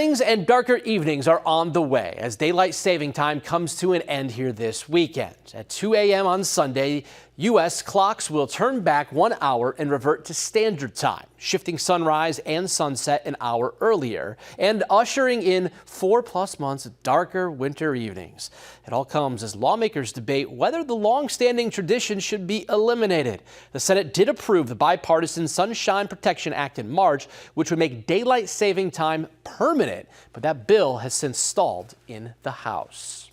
Mornings and darker evenings are on the way as daylight saving time comes to an end here this weekend. At 2 a.m. on Sunday, U.S. clocks will turn back 1 hour and revert to standard time, shifting sunrise and sunset an hour earlier and ushering in 4+ months of darker winter evenings. It all comes as lawmakers debate whether the long-standing tradition should be eliminated. The Senate did approve the bipartisan Sunshine Protection Act in March, which would make daylight saving time permanent, but that bill has since stalled in the House.